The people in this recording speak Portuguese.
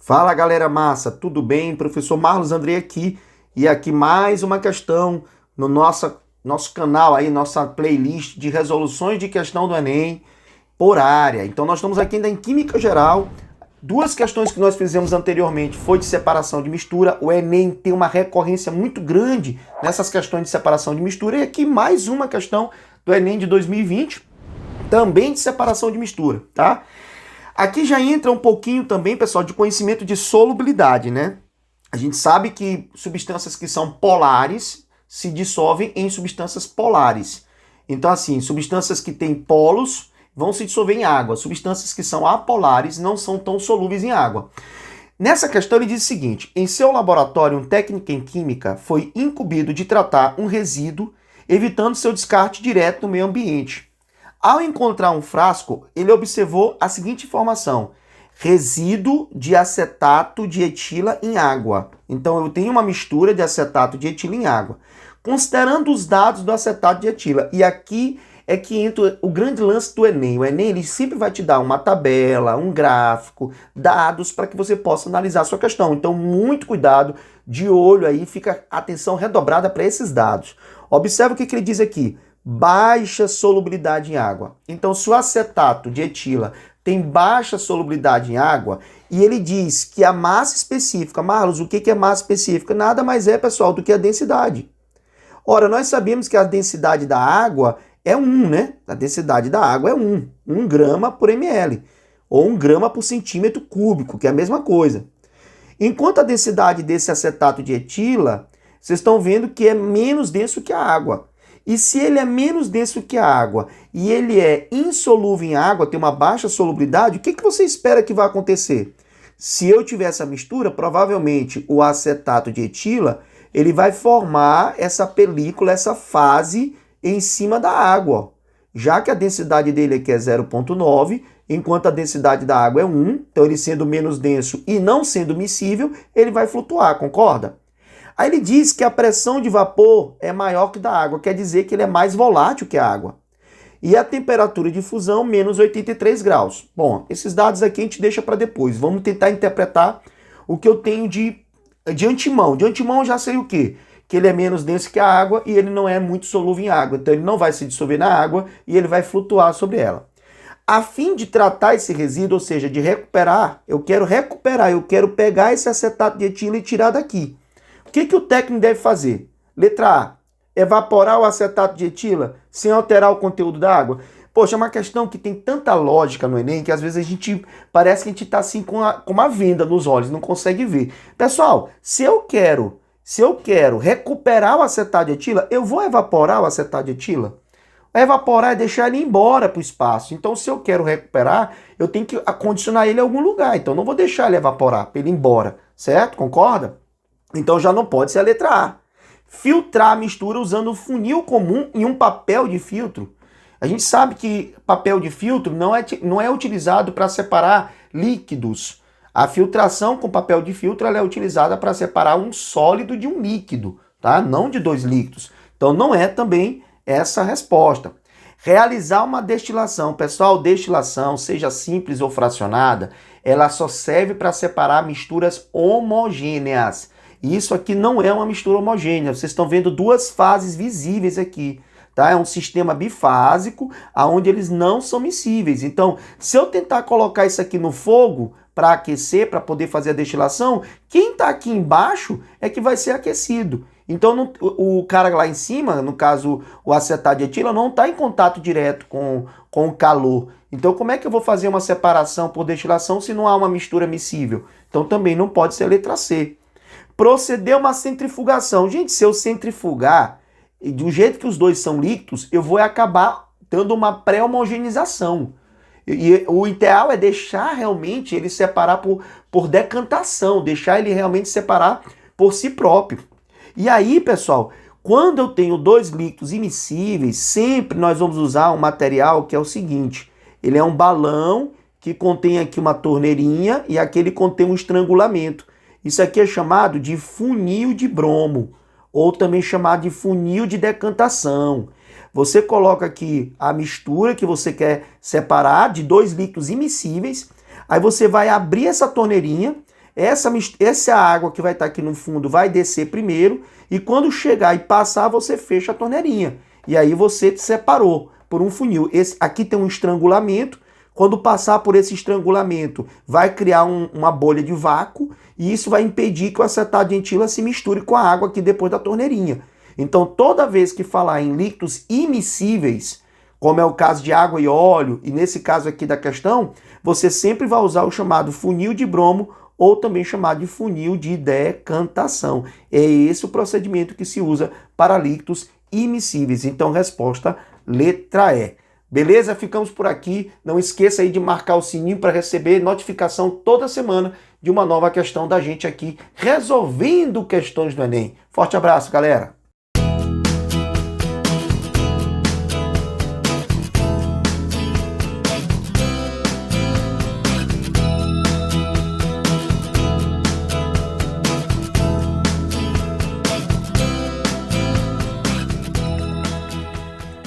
Fala galera massa, tudo bem? Professor Marlos Andrei aqui e aqui mais uma questão no nosso canal aí, nossa playlist de resoluções de questão do Enem por área. Então nós estamos aqui ainda em Química Geral. Duas questões que nós fizemos anteriormente foi de separação de mistura. O Enem tem uma recorrência muito grande nessas questões de separação de mistura. E aqui mais uma questão do Enem de 2020, também de separação de mistura, tá? Aqui já entra um pouquinho também, pessoal, de conhecimento de solubilidade, né? A gente sabe que substâncias que são polares se dissolvem em substâncias polares. Então, assim, substâncias que têm polos vão se dissolver em água. Substâncias que são apolares não são tão solúveis em água. Nessa questão ele diz o seguinte: em seu laboratório, um técnico em química foi incumbido de tratar um resíduo, evitando seu descarte direto no meio ambiente. Ao encontrar um frasco, ele observou a seguinte informação: resíduo de acetato de etila em água. Então eu tenho uma mistura de acetato de etila em água. Considerando os dados do acetato de etila, e aqui é que entra o grande lance do Enem. O Enem ele sempre vai te dar uma tabela, um gráfico, dados para que você possa analisar a sua questão. Então muito cuidado, de olho aí, fica atenção redobrada para esses dados. Observe o que ele diz aqui: baixa solubilidade em água. Então, se o acetato de etila tem baixa solubilidade em água, e ele diz que a massa específica, Marlos, o que é massa específica? Nada mais é, pessoal, do que a densidade. Ora, nós sabemos que a densidade da água é 1, né? A densidade da água é 1 grama por ml, ou 1 grama por centímetro cúbico, que é a mesma coisa. Enquanto a densidade desse acetato de etila, vocês estão vendo que é menos denso que a água. E se ele é menos denso que a água e ele é insolúvel em água, tem uma baixa solubilidade, o que você espera que vai acontecer? Se eu tiver essa mistura, provavelmente o acetato de etila, ele vai formar essa película, essa fase em cima da água. Já que a densidade dele aqui é 0,9, enquanto a densidade da água é 1, então ele sendo menos denso e não sendo miscível, ele vai flutuar, concorda? Aí ele diz que a pressão de vapor é maior que da água, quer dizer que ele é mais volátil que a água. E a temperatura de fusão, menos 83 graus. Bom, esses dados aqui a gente deixa para depois. Vamos tentar interpretar o que eu tenho de antemão. De antemão eu já sei o quê? Que ele é menos denso que a água e ele não é muito solúvel em água. Então ele não vai se dissolver na água e ele vai flutuar sobre ela. A fim de tratar esse resíduo, ou seja, de recuperar, eu quero pegar esse acetato de etila e tirar daqui. O que o técnico deve fazer? Letra A: evaporar o acetato de etila sem alterar o conteúdo da água. Poxa, é uma questão que tem tanta lógica no Enem que às vezes parece que a gente está assim com uma venda nos olhos, não consegue ver. Pessoal, se eu quero recuperar o acetato de etila, eu vou evaporar o acetato de etila? Evaporar é deixar ele ir embora para o espaço. Então, se eu quero recuperar, eu tenho que acondicionar ele em algum lugar. Então, não vou deixar ele evaporar, para ele ir embora, certo? Concorda? Então já não pode ser a letra A. Filtrar a mistura usando um funil comum e um papel de filtro. A gente sabe que papel de filtro não é utilizado para separar líquidos. A filtração com papel de filtro ela é utilizada para separar um sólido de um líquido, tá? Não de dois líquidos. Então não é também essa a resposta. Realizar uma destilação. Pessoal, destilação, seja simples ou fracionada, ela só serve para separar misturas homogêneas. E isso aqui não é uma mistura homogênea. Vocês estão vendo duas fases visíveis aqui, tá? É um sistema bifásico, onde eles não são miscíveis. Então, se eu tentar colocar isso aqui no fogo para aquecer, para poder fazer a destilação, quem está aqui embaixo é que vai ser aquecido. Então, o cara lá em cima, no caso o acetato de etila, não está em contato direto com o calor. Então, como é que eu vou fazer uma separação por destilação se não há uma mistura miscível? Então, também não pode ser a letra C. Proceder uma centrifugação. Gente, se eu centrifugar, do jeito que os dois são líquidos, eu vou acabar dando uma pré-homogeneização. E o ideal é deixar realmente ele separar por decantação, deixar ele realmente separar por si próprio. E aí, pessoal, quando eu tenho dois líquidos immiscíveis, sempre nós vamos usar um material que é o seguinte: ele é um balão que contém aqui uma torneirinha e aqui ele contém um estrangulamento. Isso aqui é chamado de funil de bromo, ou também chamado de funil de decantação. Você coloca aqui a mistura que você quer separar de dois líquidos immiscíveis, aí você vai abrir essa torneirinha, essa água que vai estar aqui no fundo vai descer primeiro e quando chegar e passar, você fecha a torneirinha. E aí você separou por um funil. Aqui tem um estrangulamento. Quando passar por esse estrangulamento, vai criar uma bolha de vácuo e isso vai impedir que o acetato de etila se misture com a água aqui depois da torneirinha. Então, toda vez que falar em líquidos immiscíveis, como é o caso de água e óleo, e nesse caso aqui da questão, você sempre vai usar o chamado funil de Bromo ou também chamado de funil de decantação. É esse o procedimento que se usa para líquidos immiscíveis. Então, resposta letra E. Beleza? Ficamos por aqui. Não esqueça aí de marcar o sininho para receber notificação toda semana de uma nova questão da gente aqui resolvendo questões do Enem. Forte abraço, galera!